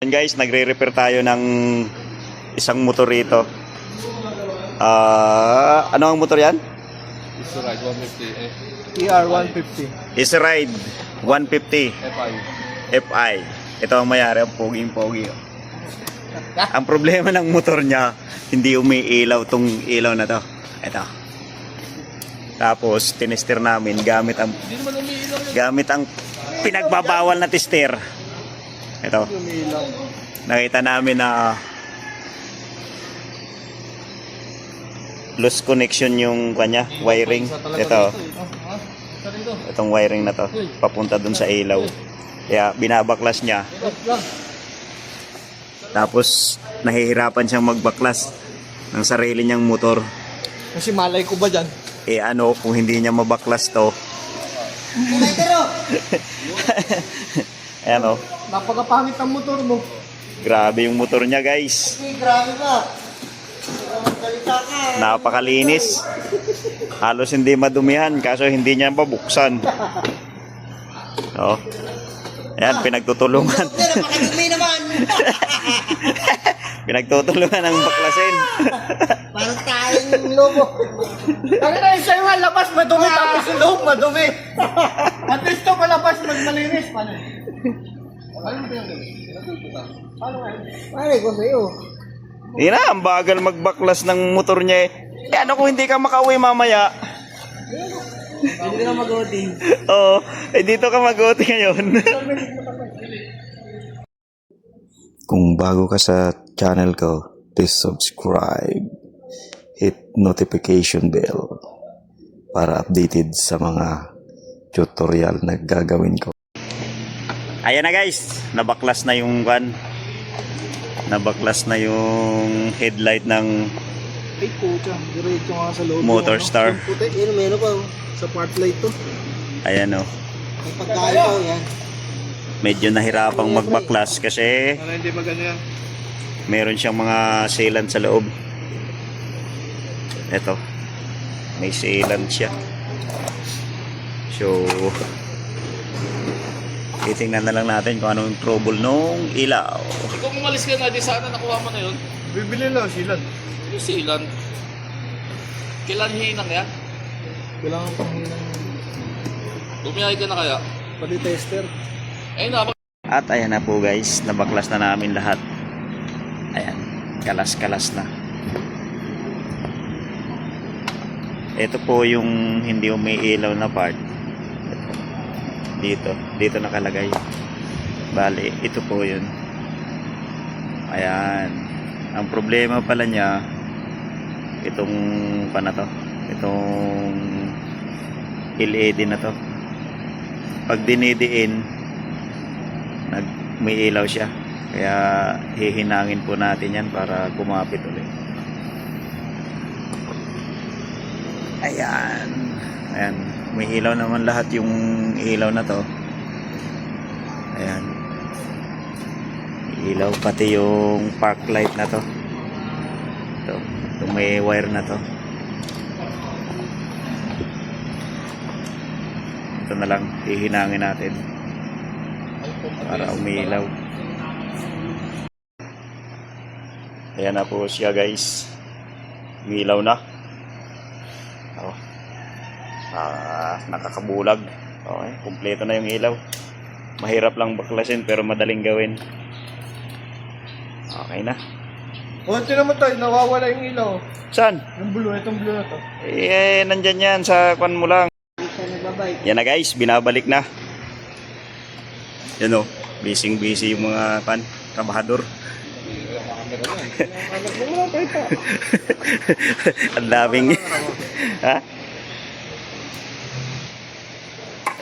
Guys, nagre-repair tayo ng isang motor rito. Ano ang motor yan? Easeride 150. ER150. Easeride 150 FI. Ito ang mayari, ang poging-pogi. Ang problema ng motor niya, hindi umiilaw tong ilaw na to. Ito. Tapos tinester namin gamit ang pinagbabawal na tester. Ito. Nakita namin na loose connection yung kanya, wiring. Ito. Itong wiring na to, papunta dun sa ilaw. Kaya binabaklas niya. Tapos nahihirapan siyang magbaklas ng sarili niyang motor. Kasi malay ko ba dyan? Ano, kung hindi niya mabaklas to. Ayan o. Napakapangit ang motor mo. Grabe yung motor niya, guys. Grabe ba? Napakalinis. Halos hindi madumihan, kaso hindi niya mabuksan. Oh. Ayan, pinagtutulungan. Napakadumi naman. Pinagtutulungan ng baklasin. Parang tayong lobo. Ano na yung sa'yo nga, labas madumi, tapos yung loob madumi. At least ito palabas magmalinis. Paano? Paano mo Paano nga? Paano ko sa'yo? Hindi na, ang bagal magbaklas ng motor niya eh. Ano kung hindi ka makauwi mamaya? Hindi ka mag-OT. Oo, dito ka mag-OT ngayon. Kung bago ka sa channel ko, please subscribe. Hit notification bell para updated sa mga tutorial na gagawin ko. Ayan na guys, nabaklas na yung nabaklas na yung headlight ng Ay pucha, diretso nga sa loob. Motor Star. Puti, yun meron pa sa part light to. Ayan o. May pagkain pa yan. Medyo nahirapang magbaklas kasi Ano hindi maganda yan? meron siyang mga sealant sa loob. Ito, may sealant siya. So titingnan na lang natin kung anong trouble nung ilaw. Kung umalis ka na, di sana nakuha mo na yun. Bibili lang silan. Yung silan. Kailan hinang yan? Kailangan pang hinang. Bumiyahe ka na kaya? Pati tester. Eh na, At ayan na po guys, nabaklas na namin lahat. Ayan, kalas-kalas na. Ito po yung hindi umiilaw na part. Dito nakalagay. Bali, ito po yun. Ayan. Ang problema pala niya, itong itong LED na to. Pag dinidiin, may ilaw siya. Kaya hihinangin po natin yan para kumapit ulit. Ayan. Ayan. May ilaw naman lahat yung ilaw na to. Ayan. May ilaw pati yung park light na to. Ito may wire na to. Ito na lang hihinangin natin para umilaw. Ayan na po siya guys. Umilaw na. Oh. Nakakabulag. Okay, kumpleto na yung ilaw. Mahirap lang baklasin pero madaling gawin. Okay na. Konti naman tayo, nawawala yung ilaw. Saan? Yung blue, itong blue na to. Nandyan yan sa kwan mo lang. Yan na guys, binabalik na. Yan o, busy yung mga trabahador. Ang daming ha?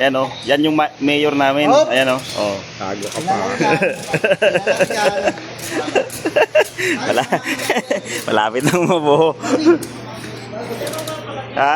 Ayan o, yan yung mayor namin. Ayan o. Oh, tago ka pa. Malapit nang mabuho. Ha?